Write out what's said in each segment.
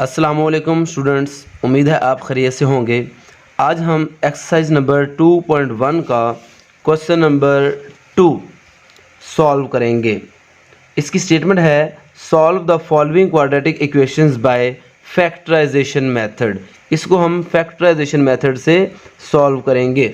अस्सलामुअलैकुम स्टूडेंट्स, उम्मीद है आप खैरियत से होंगे। आज हम एक्सरसाइज नंबर 2.1 का क्वेश्चन नंबर 2 सॉल्व करेंगे। इसकी स्टेटमेंट है solve the following quadratic equations by factorisation method. इसको हम फैक्टराइजेशन मेथड से सॉल्व करेंगे।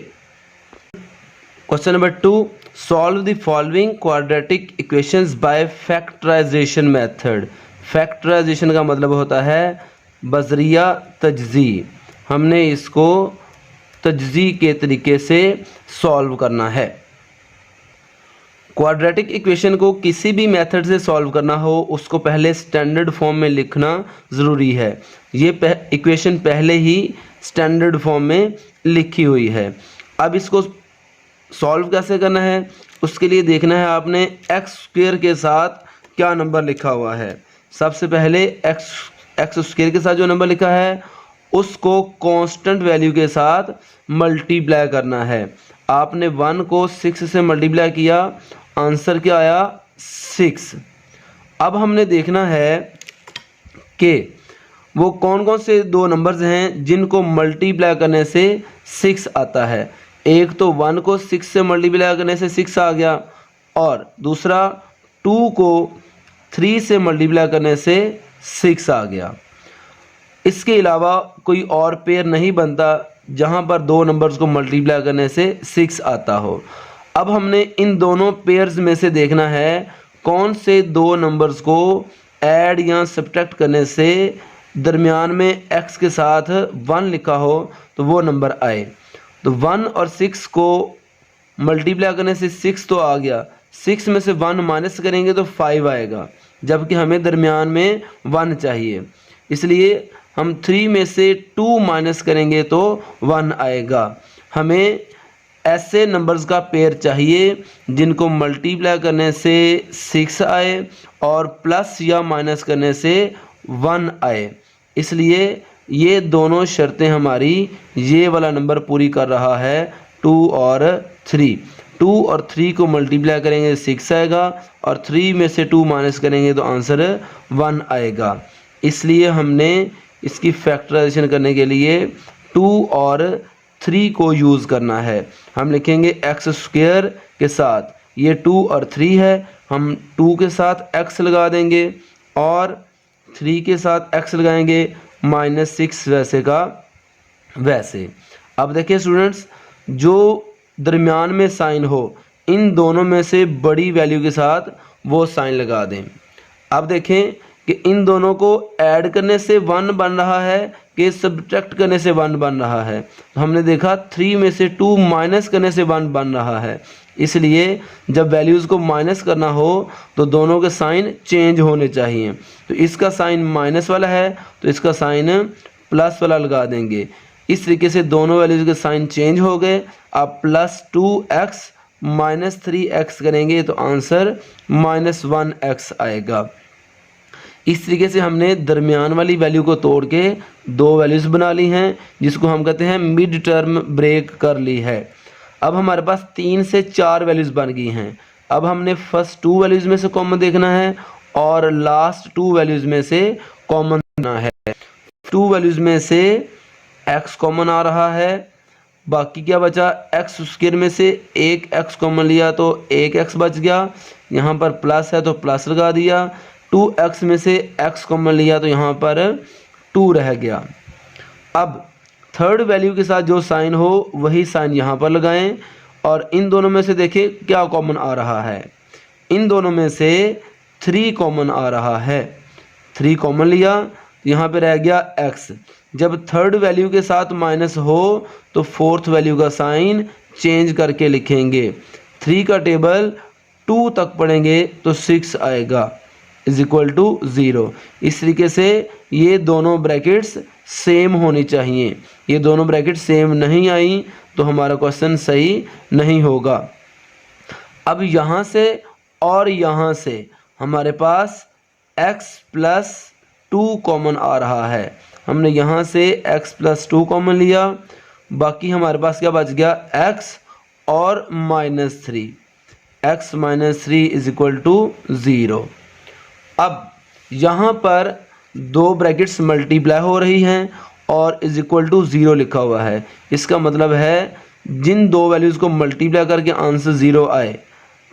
Question number 2, solve the following quadratic equations by factorisation method. Factorisation का मतलब होता है बजरिया तजज़ी। हमने इसको तजज़ी के तरीके से सॉल्व करना है। क्वाड्रेटिक इक्वेशन को किसी भी मेथड से सॉल्व करना हो उसको पहले स्टैंडर्ड फॉर्म में लिखना ज़रूरी है। ये इक्वेशन पहले ही स्टैंडर्ड फॉर्म में लिखी हुई है। अब इसको सॉल्व कैसे करना है उसके लिए देखना है आपने एक्स स्क्वायर के साथ क्या नंबर लिखा हुआ है। सबसे पहले एक्स स्क्वायर के साथ जो नंबर लिखा है उसको कांस्टेंट वैल्यू के साथ मल्टीप्लाई करना है। आपने 1 को 6 से मल्टीप्लाई किया, आंसर क्या आया 6। अब हमने देखना है कि वो कौन कौन से दो नंबर्स हैं जिनको मल्टीप्लाई करने से 6 आता है। एक तो 1 को 6 से मल्टीप्लाई करने से 6 आ गया, और दूसरा 2 को 3 से मल्टीप्लाई करने से 6 आ गया। इसके अलावा कोई और पेयर नहीं बनता जहां पर दो नंबर्स को मल्टीप्लाई करने से 6 आता हो। अब हमने इन दोनों पेयर्स में से देखना है कौन से दो नंबर्स को ऐड या सब्ट्रैक्ट करने से दरमियान में x के साथ 1 लिखा हो तो वो नंबर आए। तो 1 और 6 को मल्टीप्लाई करने से 6 तो आ गया, 6 में से 1 माइनस करेंगे तो 5 आएगा, जबकि हमें दरमियान में 1 चाहिए। इसलिए हम 3 में से 2 माइनस करेंगे तो 1 आएगा। हमें ऐसे नंबर्स का पेयर चाहिए जिनको मल्टीप्लाई करने से 6 आए और प्लस या माइनस करने से 1 आए। इसलिए ये दोनों शर्तें हमारी ये वाला नंबर पूरी कर रहा है 2 और 3। 2 और 3 को मल्टीप्लाई करेंगे 6 आएगा, और 3 में से 2 माइनस करेंगे तो आंसर 1 आएगा। इसलिए हमने इसकी फैक्टराइजेशन करने के लिए 2 और 3 को यूज़ करना है। हम लिखेंगे एक्स स्क्वायर के साथ ये 2 और 3 है, हम 2 के साथ x लगा देंगे और 3 के साथ x लगाएंगे, -6 वैसे का वैसे। अब देखिए स्टूडेंट्स, जो दरमियान में साइन हो इन दोनों में से बड़ी वैल्यू के साथ वो साइन लगा दें। अब देखें कि इन दोनों को ऐड करने से 1 बन रहा है कि सब्ट्रैक्ट करने से 1 बन रहा है। तो हमने देखा 3 में से 2 माइनस करने से 1 बन रहा है। इसलिए जब वैल्यूज़ को माइनस करना हो तो दोनों के साइन चेंज होने चाहिए। तो इसका साइन माइनस वाला है तो इसका साइन प्लस वाला लगा देंगे। इस तरीके से दोनों वैल्यूज़ के साइन चेंज हो गए। आप +2x -3x करेंगे तो आंसर -1x आएगा। इस तरीके से हमने दरमियान वाली वैल्यू को तोड़ के दो वैल्यूज़ बना ली हैं जिसको हम कहते हैं मिड टर्म ब्रेक कर ली है। अब हमारे पास 3 से 4 वैल्यूज़ बन गई हैं। अब हमने फर्स्ट 2 वैल्यूज़ में से कॉमन देखना है और लास्ट 2 वैल्यूज़ में से कॉमन देखना है। 2 वैल्यूज़ में से x कॉमन आ रहा है, बाकी क्या बचा, एक्स स्क्वायर में से एक x कॉमन लिया तो एक x बच गया, यहाँ पर प्लस है तो प्लस लगा दिया। 2x में से x कॉमन लिया तो यहाँ पर 2 रह गया। अब थर्ड वैल्यू के साथ जो साइन हो वही साइन यहाँ पर लगाएं और इन दोनों में से देखें क्या कॉमन आ रहा है। इन दोनों में से 3 कॉमन आ रहा है, 3 कॉमन लिया यहाँ पे रह गया x। जब थर्ड वैल्यू के साथ माइनस हो तो फोर्थ वैल्यू का साइन चेंज करके लिखेंगे। 3 का टेबल 2 तक पढ़ेंगे तो 6 आएगा =0। इस तरीके से ये दोनों ब्रैकेट्स सेम होनी चाहिए। ये दोनों ब्रैकेट सेम नहीं आई तो हमारा क्वेश्चन सही नहीं होगा। अब यहाँ से और यहाँ से हमारे पास x + 2 कॉमन आ रहा है। हमने यहाँ से x + 2 कॉमन लिया, बाकी हमारे पास क्या बच गया x और -3। x - 3 = 0। अब यहाँ पर दो ब्रैकेट्स मल्टीप्लाई हो रही हैं और इज इक्वल टू 0 लिखा हुआ है। इसका मतलब है जिन दो वैल्यूज़ को मल्टीप्लाई करके आंसर 0 आए।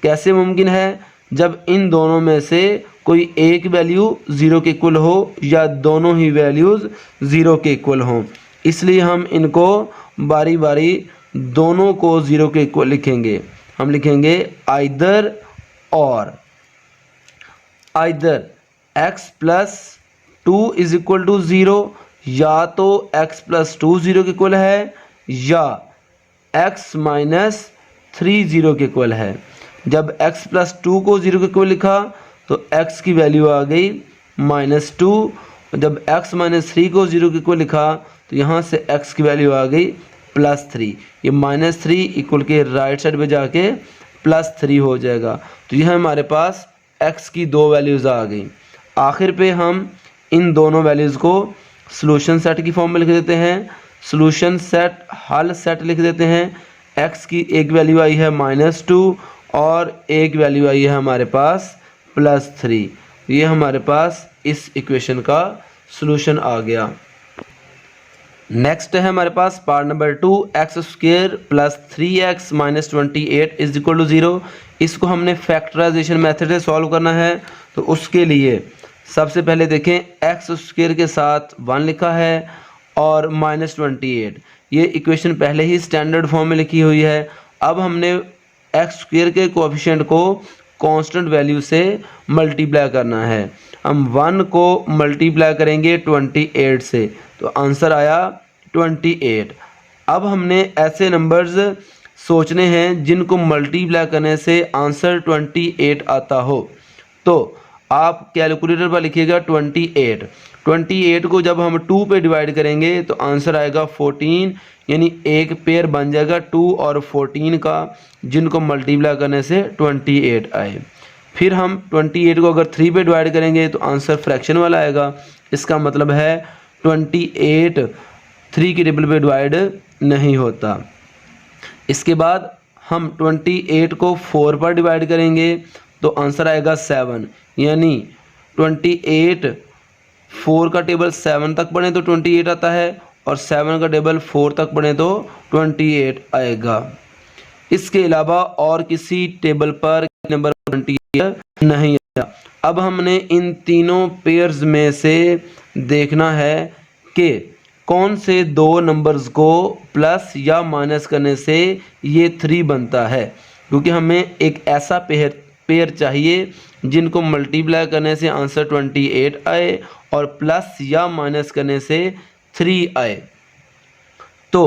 कैसे मुमकिन है? जब इन दोनों में से कोई एक वैल्यू 0 के इक्वल हो या दोनों ही वैल्यूज़ 0 के इक्वल हों। इसलिए हम इनको बारी बारी दोनों को 0 के इक्वल लिखेंगे। हम लिखेंगे आइदर और। Either x plus 2 is equal to 0, या तो x प्लस 2 0 के इक्वल है या x माइनस 3 0 के इक्वल है। जब x प्लस 2 को 0 के इक्वल लिखा तो x की वैल्यू आ गई -2। जब x माइनस 3 को 0 के इक्वल लिखा तो यहाँ से x की वैल्यू आ गई +3। ये -3 इक्वल के राइट साइड पे जाके +3 हो जाएगा। तो यह हमारे पास x की दो वैल्यूज़ आ गई। आखिर पे हम इन दोनों वैल्यूज़ को सॉल्यूशन सेट की फॉर्म में लिख देते हैं। सॉल्यूशन सेट हल सेट लिख देते हैं। x की एक वैल्यू आई है -2 और एक वैल्यू आई है हमारे पास +3। ये हमारे पास इस इक्वेशन का सॉल्यूशन आ गया। नेक्स्ट है हमारे पास part number 2, x² + 3x - 28 is equal to 0। इसको हमने फैक्टराइजेशन मेथड से सॉल्व करना है। तो उसके लिए सबसे पहले देखें, x² के साथ 1 लिखा है और -28। ये इक्वेशन पहले ही स्टैंडर्ड फॉर्म में लिखी हुई है। अब हमने x² के कोएफिशिएंट को कांस्टेंट वैल्यू से मल्टीप्लाई करना है। हम 1 को मल्टीप्लाई करेंगे 28 से तो आंसर आया 28। अब हमने ऐसे नंबर्स सोचने हैं जिनको मल्टीप्लाई करने से आंसर 28 आता हो। तो आप कैलकुलेटर पर लिखिएगा 28। 28 को जब हम 2 पे डिवाइड करेंगे तो आंसर आएगा 14, यानी एक पेयर बन जाएगा 2 और 14 का, जिनको मल्टीप्लाई करने से 28 आए। फिर हम 28 को अगर 3 पे डिवाइड करेंगे तो आंसर फ्रैक्शन वाला आएगा। इसका मतलब है 28 3 की टेबल पे डिवाइड नहीं होता। इसके बाद हम 28 को 4 पर डिवाइड करेंगे तो आंसर आएगा 7, यानी 28 4 का टेबल 7 तक पढ़ें तो 28 आता है और 7 का टेबल 4 तक पढ़ें तो 28 आएगा। इसके अलावा और किसी टेबल पर नंबर 28 नहीं आया। अब हमने इन तीनों पेयर्स में से देखना है कि कौन से दो नंबर्स को प्लस या माइनस करने से ये 3 बनता है, क्योंकि हमें एक ऐसा पेयर चाहिए जिनको मल्टीप्लाई करने से आंसर 28 आए और प्लस या माइनस करने से 3 आए। तो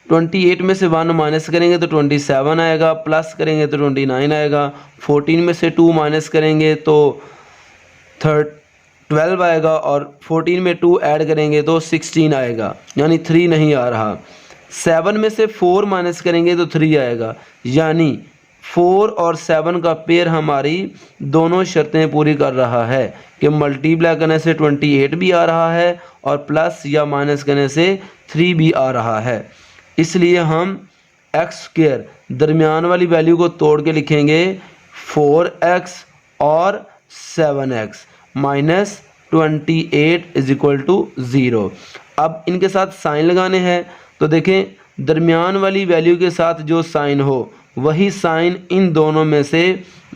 28 में से 1 माइनस करेंगे तो 27 आएगा, प्लस करेंगे तो 29 आएगा। 14 में से 2 माइनस करेंगे तो 12 आएगा और 14 में 2 ऐड करेंगे तो 16 आएगा, यानी 3 नहीं आ रहा। 7 में से 4 माइनस करेंगे तो 3 आएगा, यानी 4 और 7 का पेयर हमारी दोनों शर्तें पूरी कर रहा है कि मल्टीप्लाई करने से 28 भी आ रहा है और प्लस या माइनस करने से 3 भी आ रहा है। इसलिए हम x² दरमियान वाली वैल्यू को तोड़ के लिखेंगे 4x और 7x minus 28 is equal to 0। अब इनके साथ साइन लगाने हैं तो देखें दरमियान वाली वैल्यू के साथ जो साइन हो वही साइन इन दोनों में से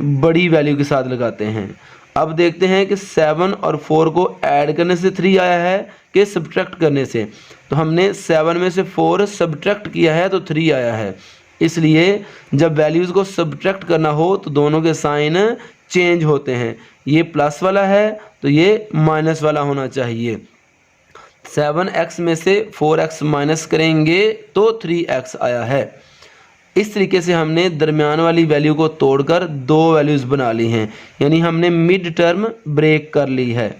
बड़ी वैल्यू के साथ लगाते हैं। अब देखते हैं कि 7 और 4 को ऐड करने से 3 आया है कि सब्ट्रैक्ट करने से। तो हमने 7 में से 4 सब्ट्रैक्ट किया है तो 3 आया है। इसलिए जब वैल्यूज़ को सब्ट्रैक्ट करना हो तो दोनों के साइन चेंज होते हैं। ये प्लस वाला है तो ये माइनस वाला होना चाहिए। 7x में से 4x माइनस करेंगे तो 3x आया है। इस तरीके से हमने दरमियान वाली वैल्यू को तोड़कर दो वैल्यूज़ बना ली हैं, यानी हमने मिड टर्म ब्रेक कर ली है।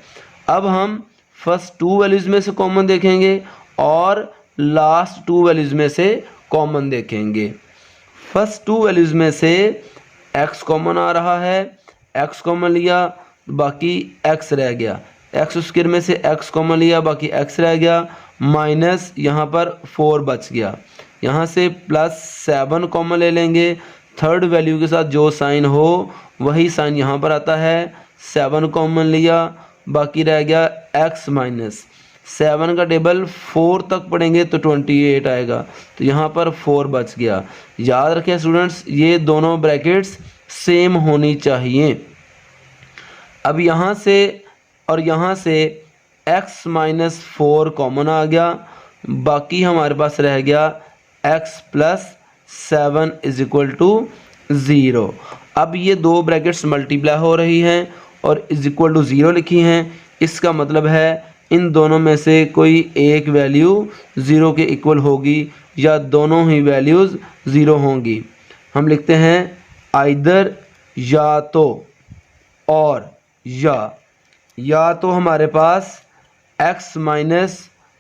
अब हम फर्स्ट 2 वैल्यूज़ में से कॉमन देखेंगे और लास्ट 2 वैल्यूज़ में से कॉमन देखेंगे। फर्स्ट 2 वैल्यूज़ में से x कॉमन आ रहा है, x कॉमन लिया बाकी x रह गया। x² में से x कॉमन लिया बाकी x रह गया, माइनस यहाँ पर 4 बच गया। यहाँ से +7 कॉमन ले लेंगे। थर्ड वैल्यू के साथ जो साइन हो वही साइन यहाँ पर आता है। 7 कॉमन लिया बाकी रह गया x माइनस 7 का टेबल 4 तक पढ़ेंगे तो 28 आएगा, तो यहाँ पर 4 बच गया। याद रखें स्टूडेंट्स, ये दोनों ब्रैकेट्स सेम होनी चाहिए। अब यहाँ से और यहाँ से x माइनस 4 कॉमन आ गया, बाकी हमारे पास रह गया x plus 7 is equal to 0। अब ये दो ब्रैकेट्स मल्टीप्लाई हो रही हैं और इज इक्वल टू 0 लिखी हैं, इसका मतलब है इन दोनों में से कोई एक वैल्यू 0 के इक्वल होगी या दोनों ही वैल्यूज़ 0 होंगी। हम लिखते हैं आइदर, या तो और, या तो हमारे पास x माइनस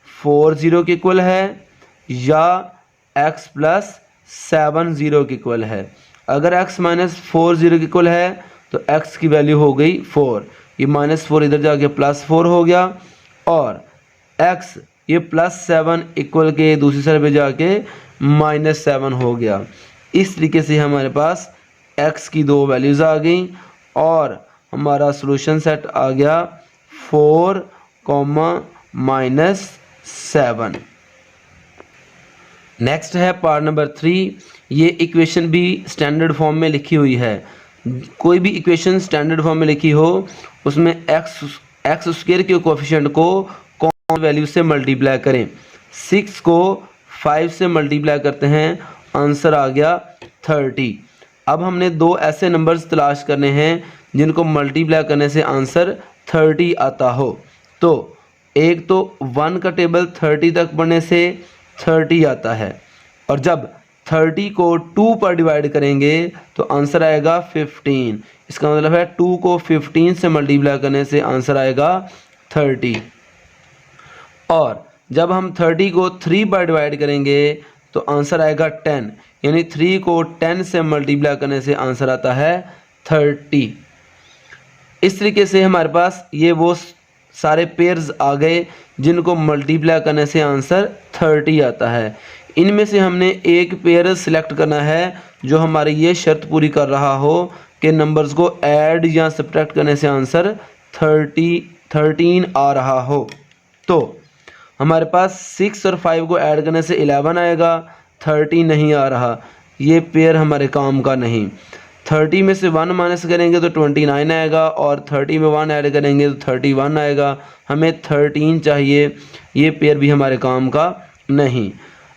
4 0 के इक्वल है या x प्लस 7 0 के इक्वल है। अगर x माइनस 4 0 के इक्वल है तो x की वैल्यू हो गई 4, ये माइनस 4 इधर जाके प्लस 4 हो गया, और x ये प्लस 7 इक्वल के दूसरी साइड पे जाके माइनस 7 हो गया। इस तरीके से हमारे पास x की दो वैल्यूज़ आ गई और हमारा सॉल्यूशन सेट आ गया 4, -7। नेक्स्ट है पार्ट नंबर 3। ये इक्वेशन भी स्टैंडर्ड फॉर्म में लिखी हुई है। कोई भी इक्वेशन स्टैंडर्ड फॉर्म में लिखी हो उसमें एक्स स्क्वायर के कोएफिशिएंट को कॉमन वैल्यू से मल्टीप्लाई करें। 6 को 5 से मल्टीप्लाई करते हैं, आंसर आ गया 30। अब हमने दो ऐसे नंबर्स तलाश करने हैं जिनको मल्टीप्लाई करने से आंसर 30 आता हो। तो एक तो 1 का टेबल 30 तक पढ़ने से 30 आता है, और जब 30 को 2 पर डिवाइड करेंगे तो आंसर आएगा 15। इसका मतलब है 2 को 15 से मल्टीप्लाई करने से आंसर आएगा 30। और जब हम 30 को 3 पर डिवाइड करेंगे तो आंसर आएगा 10, यानी 3 को 10 से मल्टीप्लाई करने से आंसर आता है 30। इस तरीके से हमारे पास ये वो सारे पेयर्स आ गए जिनको मल्टीप्लाई करने से आंसर 30 आता है। इनमें से हमने एक पेयर सिलेक्ट करना है जो हमारी ये शर्त पूरी कर रहा हो कि नंबर्स को ऐड या सब्ट्रैक्ट करने से आंसर 13 आ रहा हो। तो हमारे पास 6 और 5 को ऐड करने से 11 आएगा, 30 नहीं आ रहा, ये पेयर हमारे काम का नहीं। 30 में से 1 माइनस करेंगे तो 29 आएगा, और 30 में 1 ऐड करेंगे तो 31 आएगा। हमें 13 चाहिए, ये पेयर भी हमारे काम का नहीं।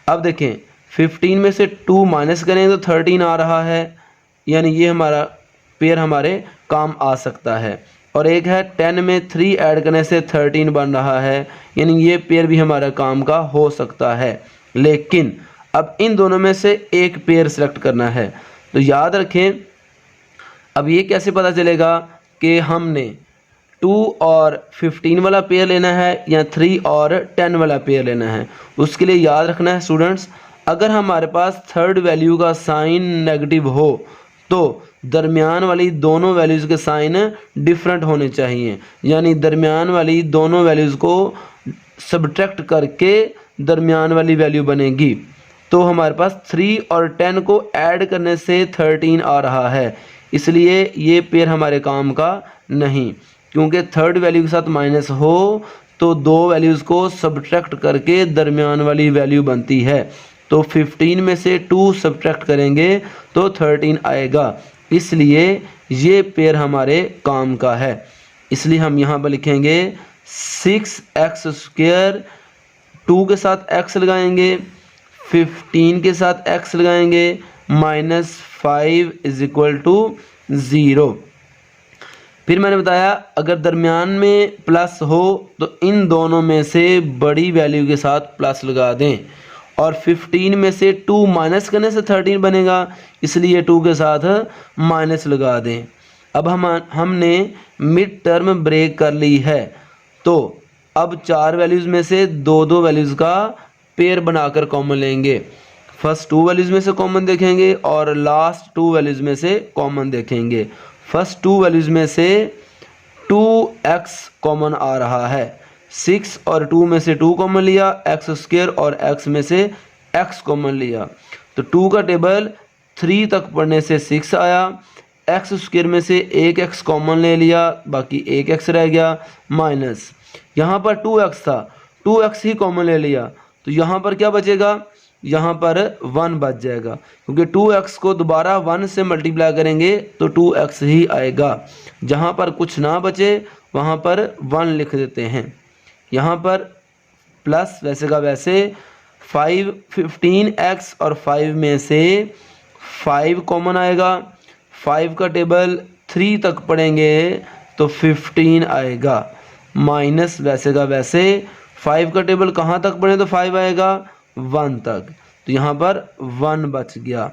अब देखें 15 में से 2 माइनस करेंगे तो 13 आ रहा है, यानी ये हमारा पेयर हमारे काम आ सकता है। और एक है 10 में 3 ऐड करने से 13 बन रहा है, यानी ये पेयर भी हमारा काम का हो सकता है। लेकिन अब इन दोनों में से एक पेयर सेलेक्ट करना है। तो याद रखें, अब ये कैसे पता चलेगा कि हमने 2 और 15 वाला पेयर लेना है या 3 और 10 वाला पेयर लेना है। उसके लिए याद रखना है स्टूडेंट्स, अगर हमारे पास थर्ड वैल्यू का साइन नेगेटिव हो तो दरमियान वाली दोनों वैल्यूज़ के साइन डिफरेंट होने चाहिए, यानी दरमियान वाली दोनों वैल्यूज़ को सब्ट्रैक्ट करके दरमियान वाली वैल्यू बनेगी। तो हमारे पास 3 और 10 को ऐड करने से 13 आ रहा है, इसलिए ये पेयर हमारे काम का नहीं, क्योंकि थर्ड वैल्यू के साथ माइनस हो तो दो वैल्यूज़ को सब्ट्रैक्ट करके दरमियान वाली वैल्यू बनती है। तो 15 में से 2 सब्ट्रैक्ट करेंगे तो 13 आएगा, इसलिए ये पेयर हमारे काम का है। इसलिए हम यहाँ पर लिखेंगे 6x², 2 के साथ x लगाएंगे, 15 के साथ x लगाएंगे, -5 = 0। फिर मैंने बताया अगर दरमियान में प्लस हो तो इन दोनों में से बड़ी वैल्यू के साथ प्लस लगा दें, और 15 में से 2 माइनस करने से 13 बनेगा, इसलिए 2 के साथ माइनस लगा दें। अब हमने मिड टर्म ब्रेक कर ली है, तो अब 4 वैल्यूज़ में से 2 वैल्यूज़ का पेयर बनाकर कॉमन लेंगे। फर्स्ट 2 वैल्यूज़ में से कॉमन देखेंगे और लास्ट 2 वैल्यूज़ में से कॉमन देखेंगे। फर्स्ट 2 वैल्यूज़ में से 2x कॉमन आ रहा है, 6 और 2 में से 2 कॉमन लिया, x² और x में से x कॉमन लिया, तो 2 का टेबल 3 तक पढ़ने से 6 आया, एक्स स्क्वायर में से एक एक्स कॉमन ले लिया, बाकी एक एक्स रह गया, माइनस यहाँ पर 2x था, 2x ही कॉमन ले लिया, तो यहाँ पर क्या बचेगा, यहाँ पर 1 बच जाएगा, क्योंकि 2x को दोबारा 1 से मल्टीप्लाई करेंगे तो 2x ही आएगा। जहाँ पर कुछ ना बचे वहाँ पर 1 लिख देते हैं। यहाँ पर प्लस वैसे का वैसे 15x और 5 में से 5 कॉमन आएगा, 5 का टेबल 3 तक पढ़ेंगे तो 15 आएगा, माइनस वैसे का वैसे 5 का टेबल कहाँ तक पढ़े तो 5 आएगा 1 तक, तो यहाँ पर 1 बच गया।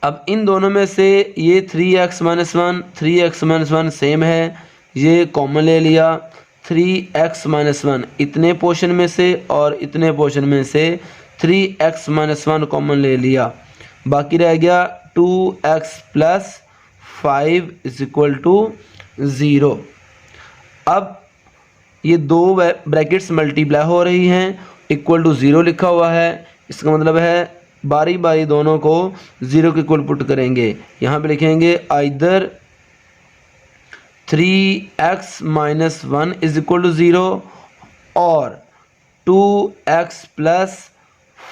अब इन दोनों में से ये 3x minus 1 3x minus 1 same है, ये कॉमन ले लिया, 3x माइनस 1 इतने पोर्शन में से और इतने पोर्शन में से 3x माइनस 1 कॉमन ले लिया, बाकी रह गया 2x plus 5 is equal to 0। अब ये दो ब्रैकेट्स मल्टीप्लाई हो रही हैं, इक्वल टू 0 लिखा हुआ है, इसका मतलब है बारी बारी दोनों को 0 के इक्वल पुट करेंगे। यहाँ पे लिखेंगे either 3x minus 1 is equal to 0 और 2x plus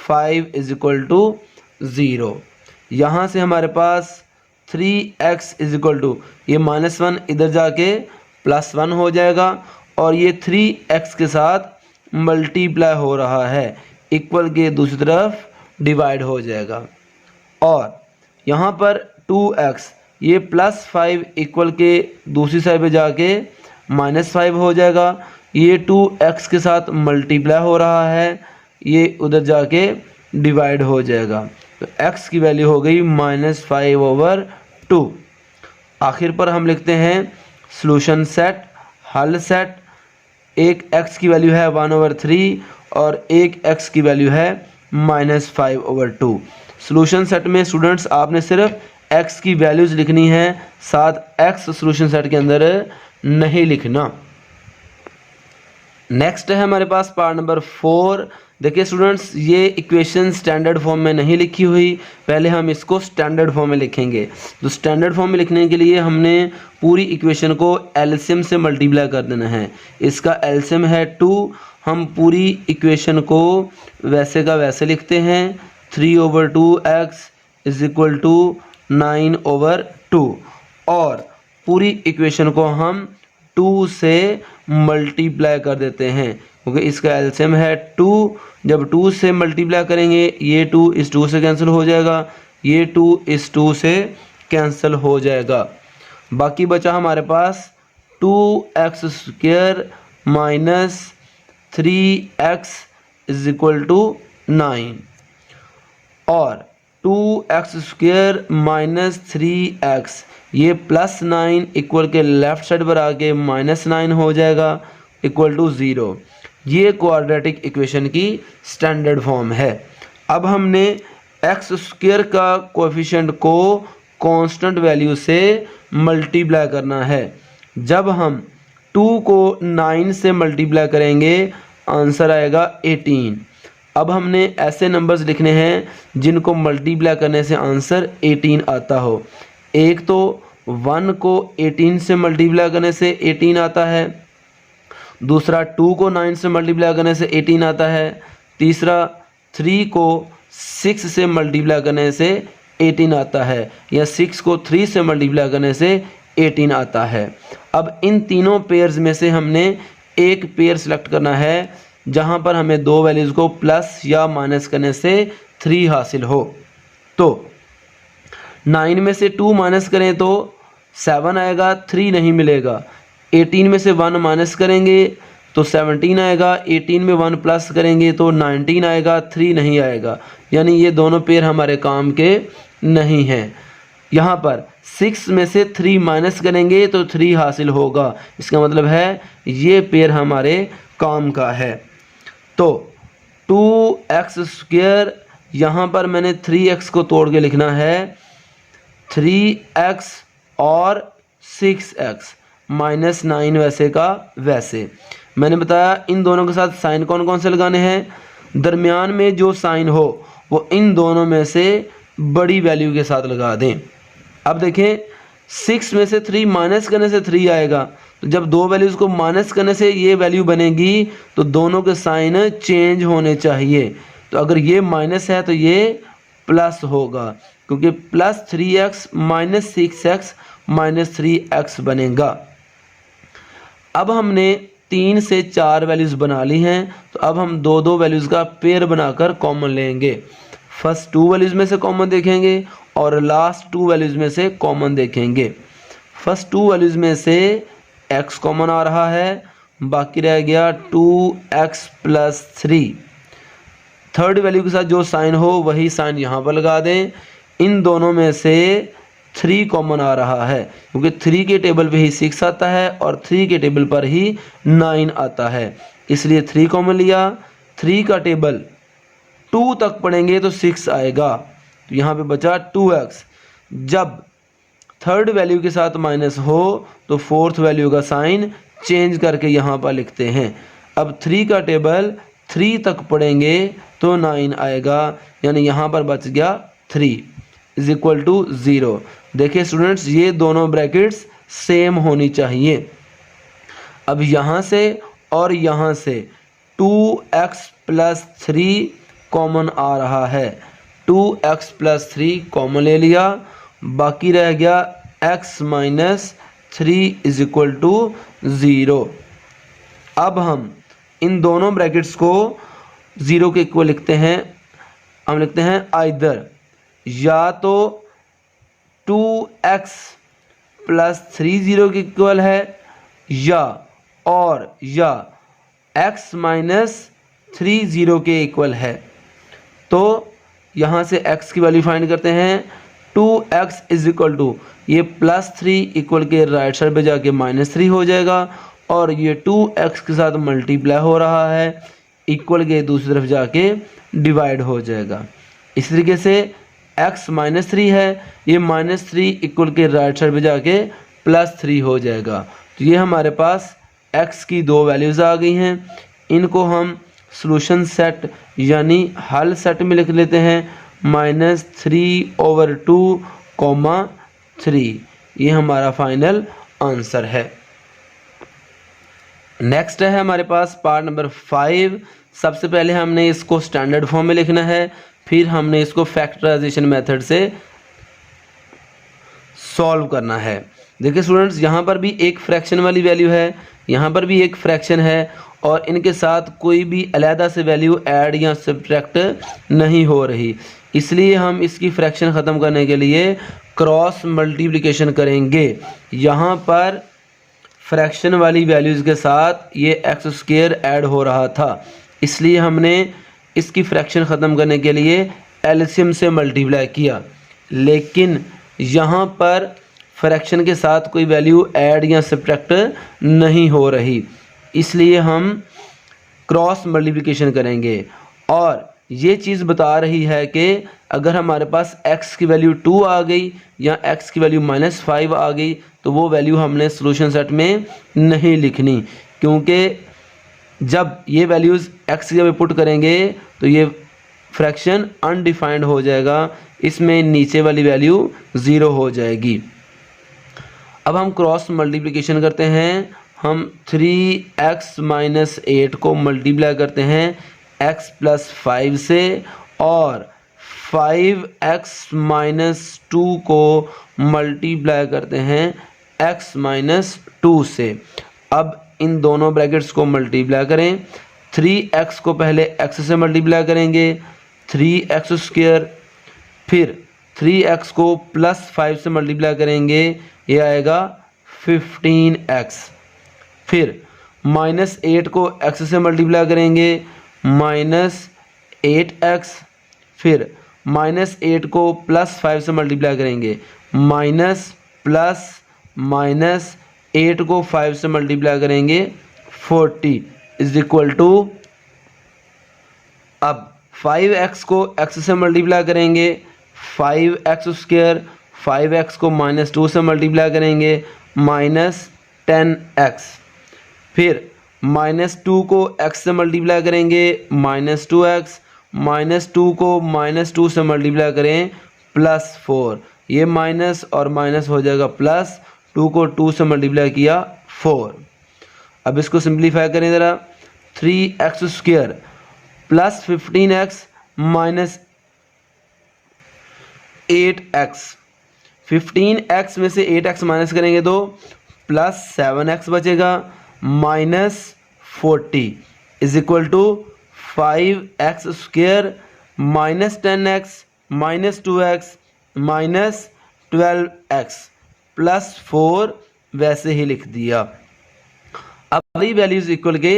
5 is equal to 0। यहाँ से हमारे पास 3x इज इक्वल टू ये माइनस 1 इधर जाके प्लस 1 हो जाएगा और ये 3x के साथ मल्टीप्लाई हो रहा है, इक्वल के दूसरी तरफ डिवाइड हो जाएगा। और यहाँ पर 2x ये प्लस 5 इक्वल के दूसरी साइड पे जाके माइनस 5 हो जाएगा, ये 2x के साथ मल्टीप्लाई हो रहा है, ये उधर जाके डिवाइड हो जाएगा, तो x की वैल्यू हो गई -5/2। आखिर पर हम लिखते हैं सॉल्यूशन सेट, हल सेट। एक x की वैल्यू है 1/3 और एक x की वैल्यू है -5/2। सॉल्यूशन सेट में स्टूडेंट्स आपने सिर्फ x की वैल्यूज लिखनी है, साथ x सॉल्यूशन सेट के अंदर नहीं लिखना। नेक्स्ट है हमारे पास पार्ट नंबर 4। देखिए स्टूडेंट्स, ये इक्वेशन स्टैंडर्ड फॉर्म में नहीं लिखी हुई, पहले हम इसको स्टैंडर्ड फॉर्म में लिखेंगे। तो स्टैंडर्ड फॉर्म में लिखने के लिए हमने पूरी इक्वेशन को एलसीएम से मल्टीप्लाई कर देना है। इसका एलसीएम है 2, हम पूरी इक्वेशन को वैसे का वैसे लिखते हैं, 3/2x इज इक्वल टू 9/2 और पूरी इक्वेशन को हम 2 से मल्टीप्लाई कर देते हैं, क्योंकि इसका एलसीएम है 2। जब 2 से मल्टीप्लाई करेंगे ये 2 इस 2 से कैंसिल हो जाएगा, ये 2 इस 2 से कैंसिल हो जाएगा। बाकी बचा हमारे पास 2x² minus 3x is equal to 9 और 2x² माइनस 3x ये +9 इक्वल के लेफ्ट साइड पर आके -9 हो जाएगा, इक्वल टू 0। ये क्वाड्रेटिक इक्वेशन की स्टैंडर्ड फॉर्म है। अब हमने x² का कोएफिशिएंट को कांस्टेंट वैल्यू से मल्टीप्लाई करना है। जब हम 2 को 9 से मल्टीप्लाई करेंगे आंसर आएगा 18। अब हमने ऐसे नंबर्स लिखने हैं जिनको मल्टीप्लाई करने से आंसर 18 आता हो। एक तो 1 को 18 से मल्टीप्लाई करने से 18 आता है, दूसरा 2 को 9 से मल्टीप्लाई करने से 18 आता है, तीसरा 3 को 6 से मल्टीप्लाई करने से 18 आता है, या 6 को 3 से मल्टीप्लाई करने से 18 आता है। अब इन तीनों पेयर्स में से हमने एक पेयर सेलेक्ट करना है जहां पर हमें दो वैल्यूज़ को प्लस या माइनस करने से 3 हासिल हो। तो 9 में से 2 माइनस करें तो 7 आएगा, 3 नहीं मिलेगा। 18 में से 1 माइनस करेंगे तो 17 आएगा, 18 में 1 प्लस करेंगे तो 19 आएगा, 3 नहीं आएगा। यानी ये दोनों पेयर हमारे काम के नहीं हैं। यहाँ पर 6 में से 3 माइनस करेंगे तो 3 हासिल होगा, इसका मतलब है ये पेयर हमारे काम का है। तो 2x², यहाँ पर मैंने 3x को तोड़ के लिखना है 3x और 6x -9 वैसे का वैसे। मैंने बताया इन दोनों के साथ साइन कौन कौन से लगाने हैं, दरमियान में जो साइन हो वो इन दोनों में से बड़ी वैल्यू के साथ लगा दें। अब देखें 6 में से 3 माइनस करने से 3 आएगा, तो जब दो वैल्यूज़ को माइनस करने से ये वैल्यू बनेगी तो दोनों के साइन चेंज होने चाहिए। तो अगर ये माइनस है तो ये प्लस होगा, क्योंकि plus 3x minus 6x minus 3x बनेगा। अब हमने 3 से 4 वैल्यूज़ बना ली हैं, तो अब हम दो दो वैल्यूज़ का पेयर बनाकर कॉमन लेंगे। फर्स्ट 2 वैल्यूज़ में से कॉमन देखेंगे और लास्ट 2 वैल्यूज़ में से कॉमन देखेंगे। फर्स्ट 2 वैल्यूज़ में से x कॉमन आ रहा है, बाकी रह गया 2x प्लस 3। थर्ड वैल्यू के साथ जो साइन हो वही साइन यहाँ पर लगा दें। इन दोनों में से 3 कॉमन आ रहा है, क्योंकि 3 के टेबल पे ही 6 आता है और 3 के टेबल पर ही 9 आता है, इसलिए 3 कॉमन लिया। 3 का टेबल 2 तक पढ़ेंगे तो 6 आएगा, तो यहाँ पे बचा 2x। जब थर्ड वैल्यू के साथ माइनस हो तो फोर्थ वैल्यू का साइन चेंज करके यहाँ पर लिखते हैं। अब 3 का टेबल 3 तक पढ़ेंगे तो 9 आएगा, यानी यहाँ पर बच गया 3 इज इक्वल टू 0। देखिए स्टूडेंट्स, ये दोनों ब्रैकेट्स सेम होनी चाहिए। अब यहाँ से और यहाँ से 2x प्लस 3 कॉमन आ रहा है, 2x प्लस 3 कॉमन ले लिया, बाकी रह गया x minus 3 is equal to 0। अब हम इन दोनों ब्रैकेट्स को 0 के इक्वल लिखते हैं। हम लिखते हैं आइदर या तो 2x प्लस 3 0 के इक्वल है, या x माइनस 3 0 के इक्वल है। तो यहाँ से x की वैल्यू फाइंड करते हैं। 2x इज इक्वल टू ये प्लस 3 इक्वल के राइट साइड पे जाके माइनस 3 हो जाएगा, और ये 2x के साथ मल्टीप्लाई हो रहा है, इक्वल के दूसरी तरफ जाके डिवाइड हो जाएगा। इस तरीके से x माइनस 3 है, ये माइनस 3 इक्वल के राइट साइड पे जाके प्लस 3 हो जाएगा। तो ये हमारे पास x की दो वैल्यूज़ आ गई हैं। इनको हम सॉल्यूशन सेट यानी हल सेट में लिख लेते हैं, -3/2, 3। ये हमारा फाइनल आंसर है। नेक्स्ट है हमारे पास पार्ट नंबर 5। सबसे पहले हमने इसको स्टैंडर्ड फॉर्म में लिखना है, फिर हमने इसको फैक्टराइजेशन मेथड से सॉल्व करना है। देखिए स्टूडेंट्स, यहाँ पर भी एक फ्रैक्शन वाली वैल्यू है, यहाँ पर भी एक फ्रैक्शन है, और इनके साथ कोई भी अलहदा से वैल्यू ऐड या सब्ट्रैक्ट नहीं हो रही, इसलिए हम इसकी फ्रैक्शन ख़त्म करने के लिए क्रॉस मल्टीप्लिकेशन करेंगे। यहाँ पर फ्रैक्शन वाली वैल्यूज़ के साथ ये x² ऐड हो रहा था, इसलिए हमने इसकी फ्रैक्शन ख़त्म करने के लिए एलसीएम से मल्टीप्लाई किया। लेकिन यहाँ पर फ्रैक्शन के साथ कोई वैल्यू ऐड या सब्ट्रैक्ट नहीं हो रही, इसलिए हम क्रॉस मल्टीप्लिकेशन करेंगे। और ये चीज़ बता रही है कि अगर हमारे पास x की वैल्यू 2 आ गई या x की वैल्यू -5 आ गई तो वो वैल्यू हमने सॉल्यूशन सेट में नहीं लिखनी, क्योंकि जब ये वैल्यूज़ x की जगह पुट करेंगे तो ये फ्रैक्शन अनडिफाइंड हो जाएगा, इसमें नीचे वाली वैल्यू 0 हो जाएगी। अब हम क्रॉस मल्टीप्लिकेशन करते हैं। हम 3x माइनस 8 को मल्टीप्लाई करते हैं x प्लस 5 से, और 5x माइनस 2 को मल्टीप्लाई करते हैं x माइनस 2 से। अब इन दोनों ब्रैकेट्स को मल्टीप्लाई करें। 3x को पहले x से मल्टीप्लाई करेंगे, 3x², फिर 3x को प्लस 5 से मल्टीप्लाई करेंगे, ये आएगा 15x। फिर -8 को x से मल्टीप्लाई करेंगे, -8x। फिर -8 को प्लस 5 से मल्टीप्लाई करेंगे, -8 को 5 से मल्टीप्लाई करेंगे 40 इज इक्वल टू, अब 5x को x से मल्टीप्लाई करेंगे 5x², 5x को -2 से मल्टीप्लाई करेंगे -10x। फिर -2 को x से मल्टीप्लाई करेंगे -2x, -2 को -2 से मल्टीप्लाई करें +4, ये माइनस और माइनस हो जाएगा प्लस, 2 को 2 से मल्टीप्लाई किया 4। अब इसको सिंप्लीफाई करें ज़रा, 3x² plus 15x minus 8x। 15x में से 8x माइनस करेंगे तो प्लस 7x बचेगा minus 40 is equal to 5x² minus 10x minus 2x minus 12x plus 4 वैसे ही लिख दिया। अब सारी वैल्यूज इक्वल के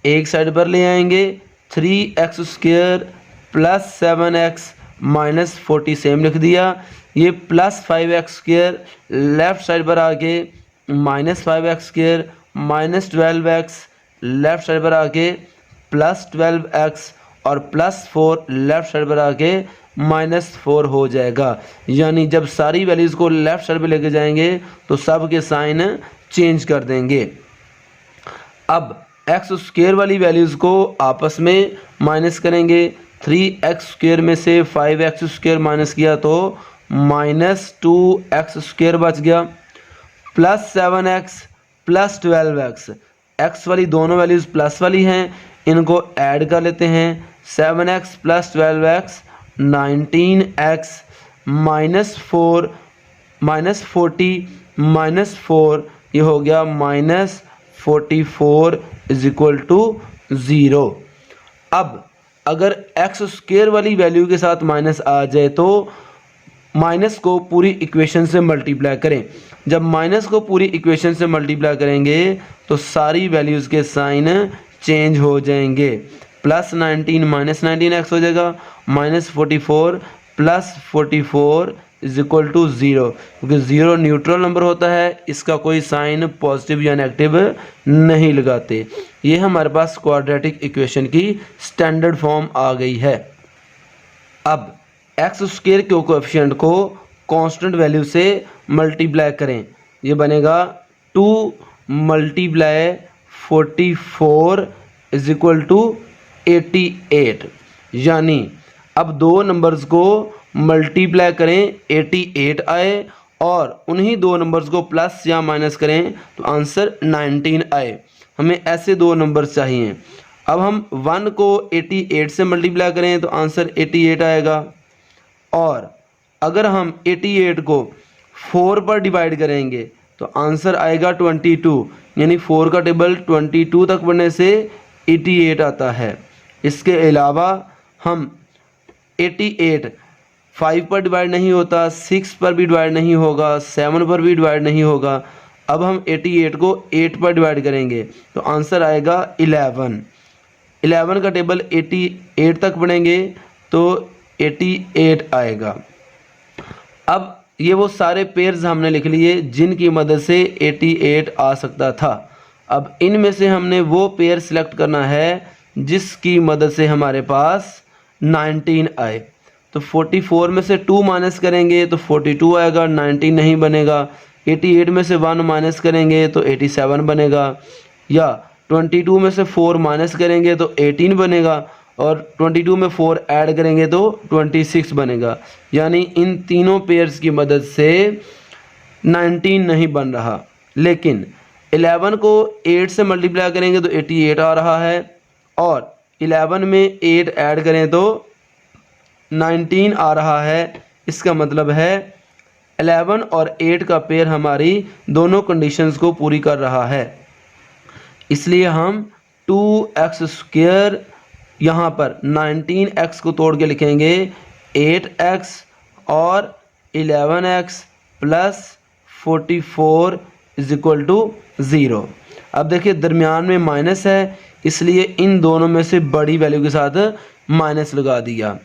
एक साइड पर ले आएंगे, 3x² plus 7x minus 40 same लिख दिया। ये प्लस 5x² लेफ्ट साइड पर आके minus 5x² minus 12x left side पर आके प्लस 12x और प्लस 4 लेफ्ट साइड पर आके माइनस 4 हो जाएगा। यानी जब सारी वैल्यूज़ को लेफ्ट साइड पे लेके जाएंगे तो सब के साइन चेंज कर देंगे। अब x² वाली वैल्यूज़ को आपस में माइनस करेंगे, 3x² में से 5x² माइनस किया तो माइनस 2x² बच गया, plus 7x plus 12x। x वाली दोनों वैल्यूज़ प्लस वाली हैं, इनको ऐड कर लेते हैं, 7x plus 12x 19x minus 4 minus 40 minus 4, ये हो गया माइनस 44 इज इक्वल टू 0। अब अगर x² वाली वैल्यू के साथ माइनस आ जाए तो माइनस को पूरी इक्वेशन से मल्टीप्लाई करें। जब माइनस को पूरी इक्वेशन से मल्टीप्लाई करेंगे तो सारी वैल्यूज़ के साइन चेंज हो जाएंगे। प्लस 19 माइनस 19x हो जाएगा, minus 44 plus 44 is equal to 0, क्योंकि 0 न्यूट्रल नंबर होता है, इसका कोई साइन पॉजिटिव या नेगेटिव नहीं लगाते। ये हमारे पास क्वाड्रेटिक इक्वेशन की स्टैंडर्ड फॉर्म आ गई है। अब x² के कोएफिशिएंट को कांस्टेंट वैल्यू से मल्टीप्लाई करें, ये बनेगा 2 मल्टीप्लाई 44 इज इक्वल टू 88। यानी अब दो नंबर्स को मल्टीप्लाई करें 88 आए और उन्हीं दो नंबर्स को प्लस या माइनस करें तो आंसर 19 आए। हमें ऐसे दो नंबर्स चाहिए। अब हम 1 को 88 से मल्टीप्लाई करें तो आंसर 88 आएगा, और अगर हम 88 को 4 पर डिवाइड करेंगे तो आंसर आएगा 22। यानी 4 का टेबल 22 तक बढ़ने से 88 आता है। इसके अलावा हम 88 5 पर डिवाइड नहीं होता, 6 पर भी डिवाइड नहीं होगा, 7 पर भी डिवाइड नहीं होगा। अब हम 88 को 8 पर डिवाइड करेंगे तो आंसर आएगा 11। 11 का टेबल 88 तक बढ़ेंगे तो 88 आएगा। अब ये वो सारे पेयर्स हमने लिख लिए जिनकी मदद से 88 आ सकता था। अब इनमें से हमने वो पेयर सिलेक्ट करना है जिसकी मदद से हमारे पास 19 आए। तो 44 में से 2 माइनस करेंगे तो 42 आएगा, 19 नहीं बनेगा। 88 में से 1 माइनस करेंगे तो 87 बनेगा, या 22 में से 4 माइनस करेंगे तो 18 बनेगा, और 22 में 4 ऐड करेंगे तो 26 बनेगा। यानी इन तीनों पेयर्स की मदद से 19 नहीं बन रहा। लेकिन 11 को 8 से मल्टीप्लाई करेंगे तो 88 आ रहा है, और 11 में 8 ऐड करें तो 19 आ रहा है। इसका मतलब है 11 और 8 का पेयर हमारी दोनों कंडीशंस को पूरी कर रहा है। इसलिए हम 2x² यहाँ पर 19x को तोड़ के लिखेंगे 8x और 11x plus 44 is equal to 0। अब देखिए दरमियान में माइनस है, इसलिए इन दोनों में से बड़ी वैल्यू के साथ माइनस लगा दिया।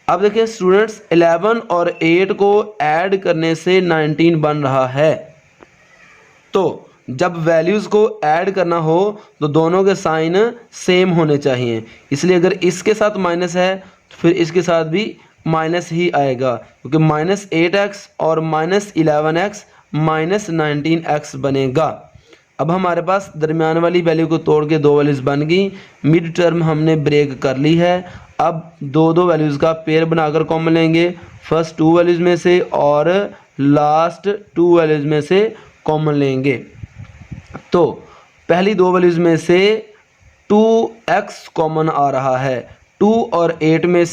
अब देखिए स्टूडेंट्स 11 और 8 को ऐड करने से 19 बन रहा है। तो जब वैल्यूज़ को ऐड करना हो तो दोनों के साइन सेम होने चाहिए। इसलिए अगर इसके साथ माइनस है तो फिर इसके साथ भी माइनस ही आएगा, क्योंकि माइनस 8x और माइनस 11x माइनस 19x बनेगा। अब हमारे पास दरमियान वाली वैल्यू को तोड़ के दो वैल्यूज़ बन गई। मिड टर्म हमने ब्रेक कर ली है। अब दो वैल्यूज़ का पेयर बनाकर कॉमन लेंगे, फर्स्ट 2 वैल्यूज़ में से और लास्ट 2 वैल्यूज़ में से कॉमन लेंगे। तो पहली 2 वैल्यूज़ में से 2x कॉमन आ रहा है। 2 और 8 में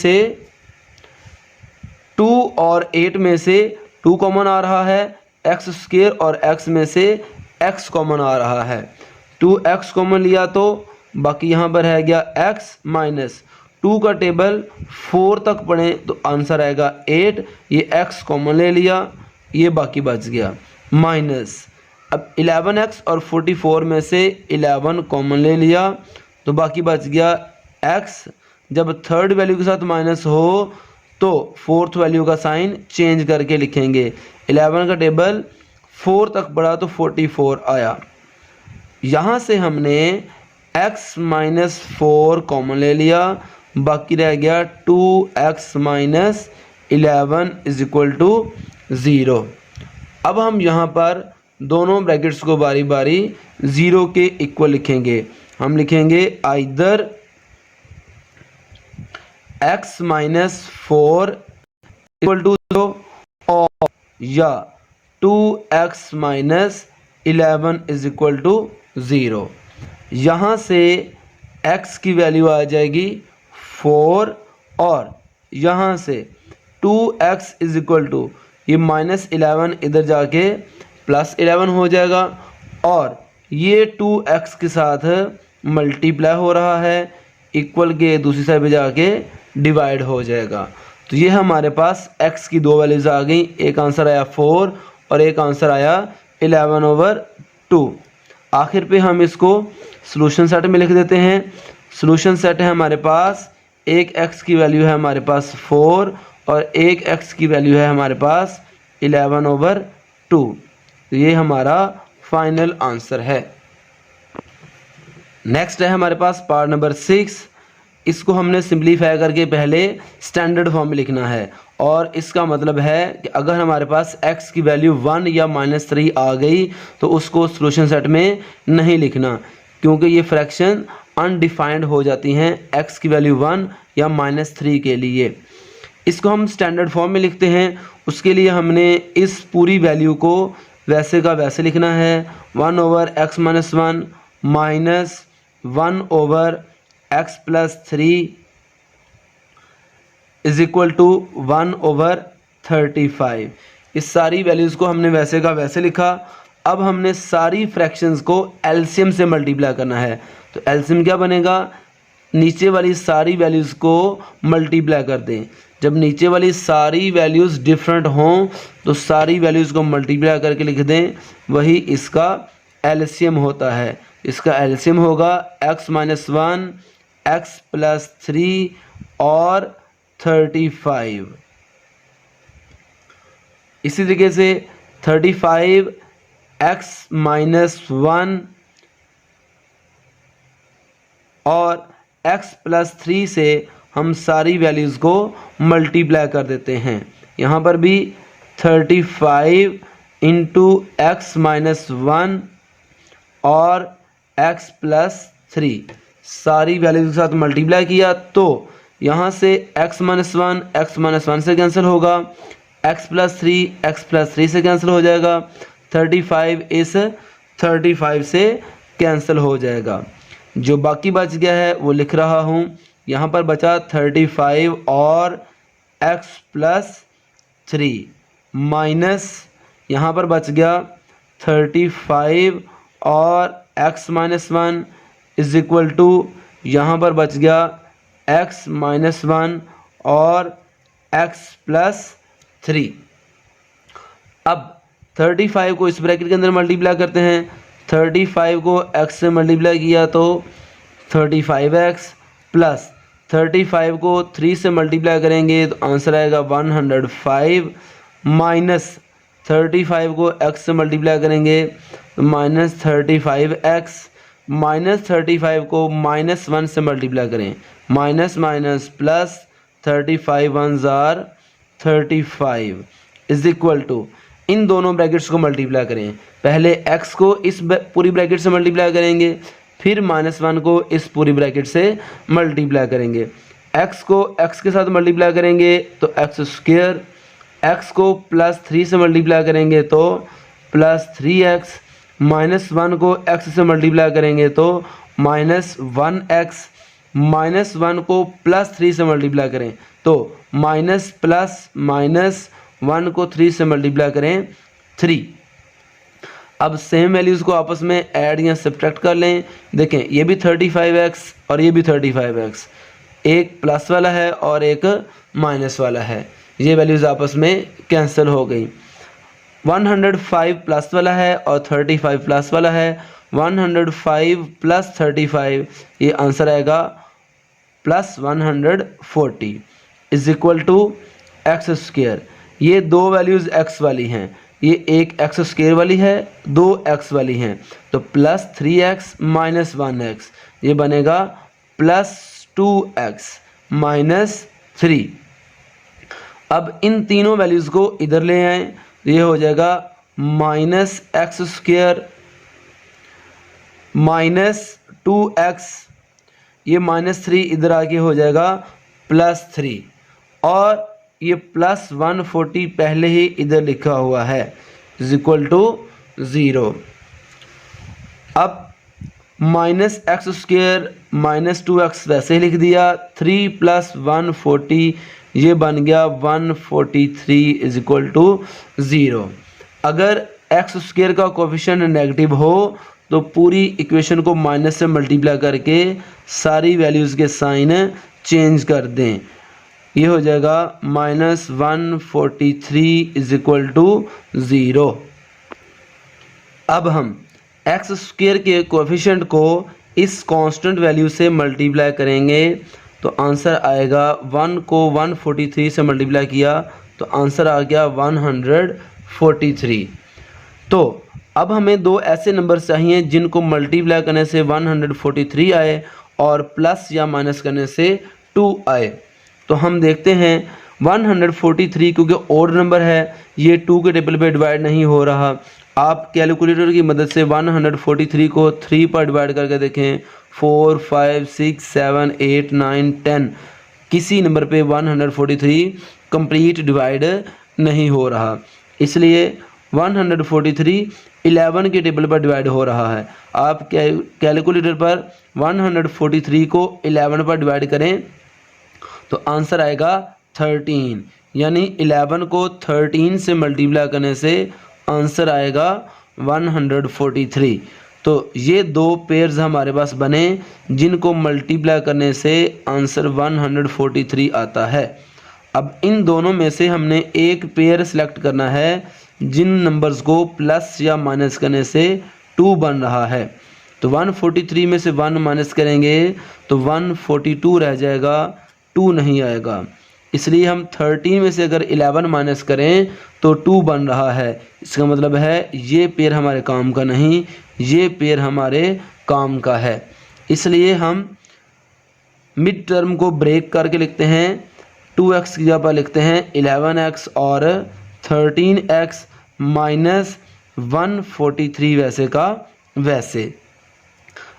से 2 कॉमन आ रहा है। एक्स स्क्वायर और x में से x कॉमन आ रहा है। 2x कॉमन लिया तो बाकी यहाँ पर है गया x माइनस 2 का टेबल 4 तक पढ़ें तो आंसर आएगा 8। ये x कॉमन ले लिया, ये बाकी बच गया माइनस। अब 11x और 44 में से 11 कॉमन ले लिया तो बाकी बच गया x। जब थर्ड वैल्यू के साथ माइनस हो तो फोर्थ वैल्यू का साइन चेंज करके लिखेंगे। 11 का टेबल 4 तक बढ़ा तो 44 आया। यहाँ से हमने x माइनस 4 कॉमन ले लिया, बाकी रह गया 2x minus 11 is equal to 0। अब हम यहाँ पर दोनों ब्रैकेट्स को बारी बारी 0 के इक्वल लिखेंगे। हम लिखेंगे either x minus 4 equal to 0 और या 2x minus 11 is equal to 0। यहाँ से x की वैल्यू आ जाएगी 4 और यहाँ से 2x इज इक्वल टू ये माइनस 11 इधर जाके प्लस 11 हो जाएगा और ये 2x के साथ मल्टीप्लाई हो रहा है, इक्वल के दूसरी साइड पे जाके डिवाइड हो जाएगा। तो ये हमारे पास x की 2 वैल्यूज आ गई। एक आंसर आया 4 और एक आंसर आया 11/2। आखिर पे हम इसको सॉल्यूशन सेट में लिख देते हैं। सॉल्यूशन सेट है हमारे पास, एक x की वैल्यू है हमारे पास 4 और एक x की वैल्यू है हमारे पास 11/2। तो ये हमारा फाइनल आंसर है। नेक्स्ट है हमारे पास पार्ट नंबर 6। इसको हमने सिंप्लीफाई करके पहले स्टैंडर्ड फॉर्म में लिखना है और इसका मतलब है कि अगर हमारे पास x की वैल्यू 1 या -3 आ गई तो उसको सॉल्यूशन सेट में नहीं लिखना, क्योंकि ये फ्रैक्शन अनडिफाइंड हो जाती हैं x की वैल्यू 1 या -3 के लिए। इसको हम स्टैंडर्ड फॉर्म में लिखते हैं। उसके लिए हमने इस पूरी वैल्यू को वैसे का वैसे लिखना है। 1/x - 1 minus 1/x + 3 is equal to 1/35। इस सारी वैल्यूज़ को हमने वैसे का वैसे लिखा। अब हमने सारी फ्रैक्शंस को एलसीएम से मल्टीप्लाई करना है। तो एलसीएम क्या बनेगा, नीचे वाली सारी वैल्यूज़ को मल्टीप्लाई कर दें। जब नीचे वाली सारी वैल्यूज़ डिफरेंट हों तो सारी वैल्यूज़ को मल्टीप्लाई करके लिख दें, वही इसका एलसीएम होता है। इसका एलसीएम होगा x - 1 x + 3 और 35। इसी तरीके से 35 x - 1 और x + 3 से हम सारी वैल्यूज़ को मल्टीप्लाई कर देते हैं। यहाँ पर भी 35 × x - 1 और x + 3 सारी वैल्यूज़ के साथ मल्टीप्लाई किया तो यहाँ से x - 1 से कैंसिल होगा, x + 3 से कैंसिल हो जाएगा, 35 इस 35 से कैंसिल हो जाएगा। जो बाकी बच गया है वो लिख रहा हूँ। यहाँ पर बचा 35 और x + 3 माइनस यहाँ पर बच गया 35 और x - 1 इज इक्वल टू यहाँ पर बच गया x - 1 और x + 3। अब 35 को इस ब्रैकेट के अंदर मल्टीप्लाई करते हैं। 35 को x से मल्टीप्लाई किया तो 35x प्लस 35 को 3 से मल्टीप्लाई करेंगे तो आंसर आएगा 105 माइनस 35 को x से मल्टीप्लाई करेंगे तो -35x माइनस 35 को -1 से मल्टीप्लाई करें, minus minus plus 35 1s are 35 is equal to इन दोनों ब्रैकेट्स को मल्टीप्लाई करें। पहले x को इस पूरी ब्रैकेट से मल्टीप्लाई करेंगे, फिर -1 को इस पूरी ब्रैकेट से मल्टीप्लाई करेंगे। x को x के साथ मल्टीप्लाई करेंगे तो x² x को +3 से मल्टीप्लाई करेंगे तो +3x, -1 को x से मल्टीप्लाई करेंगे तो -1x, -1 को +3 से मल्टीप्लाई करें तो माइनस प्लस माइनस 1 को 3 से मल्टीप्लाई करें 3। अब सेम वैल्यूज़ को आपस में ऐड या सब्ट्रैक्ट कर लें। देखें ये भी 35x और ये भी 35x, एक प्लस वाला है और एक माइनस वाला है, ये वैल्यूज़ आपस में कैंसिल हो गई। 105 प्लस वाला है और 35 प्लस वाला है, 105 प्लस 35, ये आंसर आएगा +140 is equal to x square. ये दो वैल्यूज़ x वाली हैं, ये एक एक्स स्क्वेयर वाली है, दो x वाली हैं, तो +3x - 1x, ये बनेगा +2x - 3। अब इन तीनों वैल्यूज़ को इधर ले आएँ, ये हो जाएगा -x² -2x, ये -3 इधर आके हो जाएगा +3, और ये +140 पहले ही इधर लिखा हुआ है इज इक्वल टू 0। अब -x² -2x वैसे ही लिख दिया, 3 + 140 ये बन गया 143 इज इक्वल टू 0। अगर x² का कोफिशिएंट नेगेटिव हो तो पूरी इक्वेशन को माइनस से मल्टीप्लाई करके सारी वैल्यूज़ के साइन चेंज कर दें, ये हो जाएगा -143 इज इक्वल टू 0। अब हम x² के कोफिशिएंट को इस कांस्टेंट वैल्यू से मल्टीप्लाई करेंगे तो आंसर आएगा, 1 को 143 से मल्टीप्लाई किया तो आंसर आ गया 143। तो अब हमें दो ऐसे नंबर चाहिए जिनको मल्टीप्लाई करने से 143 आए और प्लस या माइनस करने से 2 आए। तो हम देखते हैं 143 क्योंकि ओड नंबर है, ये 2 के टेबल पे डिवाइड नहीं हो रहा। आप कैलकुलेटर की मदद से 143 को 3 पर डिवाइड करके देखें, 4 5 6 7 8 9 10, किसी नंबर पे 143 कंप्लीट डिवाइड नहीं हो रहा, इसलिए 143 11 के टेबल पर डिवाइड हो रहा है। आप कैलकुलेटर पर 143 को 11 पर डिवाइड करें तो आंसर आएगा 13, यानी 11 को 13 से मल्टीप्लाई करने से आंसर आएगा 143। तो ये दो पेयर्स हमारे पास बने जिनको मल्टीप्लाई करने से आंसर 143 आता है। अब इन दोनों में से हमने एक पेयर सेलेक्ट करना है जिन नंबर्स को प्लस या माइनस करने से 2 बन रहा है। तो 143 में से 1 माइनस करेंगे तो 142 रह जाएगा, 2 नहीं आएगा, इसलिए हम 13 में से अगर 11 माइनस करें तो 2 बन रहा है। इसका मतलब है ये पेयर हमारे काम का नहीं, ये पेयर हमारे काम का है। इसलिए हम मिड टर्म को ब्रेक करके लिखते हैं, 2x की जगह पर लिखते हैं 11x और 13x माइनस 143 वैसे का वैसे।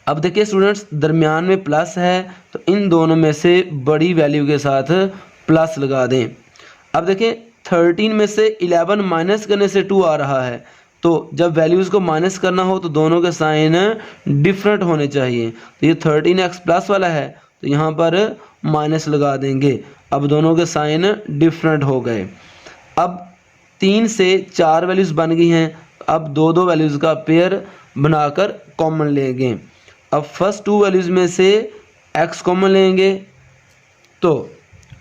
अब देखिए स्टूडेंट्स, दरमियान में प्लस है तो इन दोनों में से बड़ी वैल्यू के साथ प्लस लगा दें। अब देखिए 13 में से 11 माइनस करने से 2 आ रहा है, तो जब वैल्यूज़ को माइनस करना हो तो दोनों के साइन डिफरेंट होने चाहिए। तो ये 13x प्लस वाला है तो यहाँ पर माइनस लगा देंगे, अब दोनों के साइन डिफरेंट हो गए। अब 3 से 4 वैल्यूज़ बन गई हैं, अब दो वैल्यूज़ का पेयर बनाकर कॉमन लेंगे। अब फर्स्ट 2 वैल्यूज़ में से x कॉमन लेंगे तो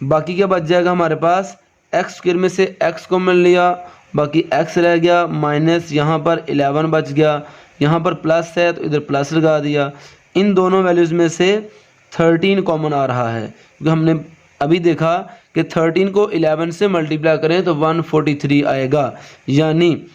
बाकी क्या बच जाएगा हमारे पास, x² में से x कॉमन लिया, बाकी x रह गया, माइनस यहाँ पर 11 बच गया, यहाँ पर प्लस है तो इधर प्लस लगा दिया। इन दोनों वैल्यूज़ में से 13 कॉमन आ रहा है क्योंकि हमने अभी देखा कि 13 को 11 से मल्टीप्लाई करें तो 143 आएगा, यानी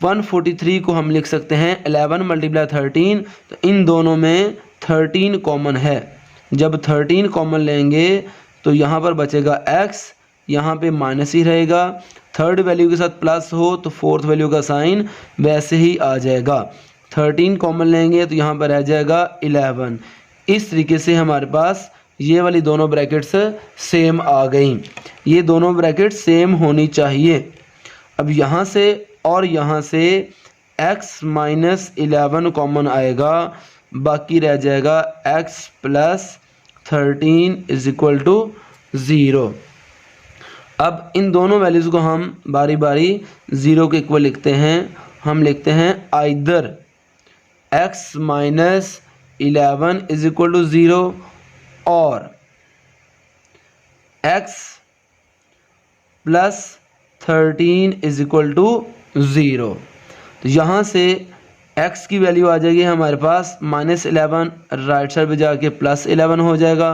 143 को हम लिख सकते हैं 11 × 13, तो इन दोनों में 13 कॉमन है। जब 13 कॉमन लेंगे तो यहाँ पर बचेगा x, यहाँ पे माइनस ही रहेगा, थर्ड वैल्यू के साथ प्लस हो तो फोर्थ वैल्यू का साइन वैसे ही आ जाएगा। 13 कॉमन लेंगे तो यहाँ पर रह जाएगा 11। इस तरीके से हमारे पास ये वाली दोनों ब्रैकेट्स सेम आ गई। ये दोनों ब्रैकेट सेम होनी चाहिए। अब यहाँ से और यहाँ से x माइनस 11 कॉमन आएगा, बाकी रह जाएगा x plus 13 is equal to 0। अब इन दोनों वैल्यूज़ को हम बारी बारी 0 के इक्वल लिखते हैं। हम लिखते हैं either x minus 11 is equal to 0 और x plus 13 is equal to 0। तो यहाँ से x की वैल्यू आ जाएगी हमारे पास -11, राइट साइड पे जाके +11 हो जाएगा,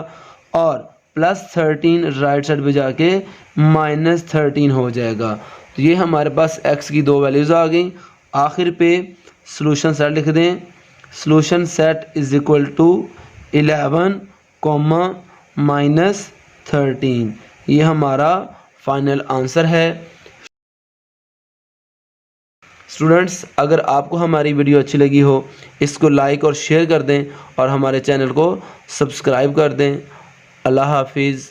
और +13 राइट साइड पे जाके -13 हो जाएगा। तो ये हमारे पास x की दो वैल्यूज़ आ गई। आखिर पे सॉल्यूशन सेट लिख दें। Solution set is equal to 11, -13। ये हमारा फाइनल आंसर है। स्टूडेंट्स, अगर आपको हमारी वीडियो अच्छी लगी हो, इसको लाइक और शेयर कर दें और हमारे चैनल को सब्सक्राइब कर दें। अल्लाह हाफिज़।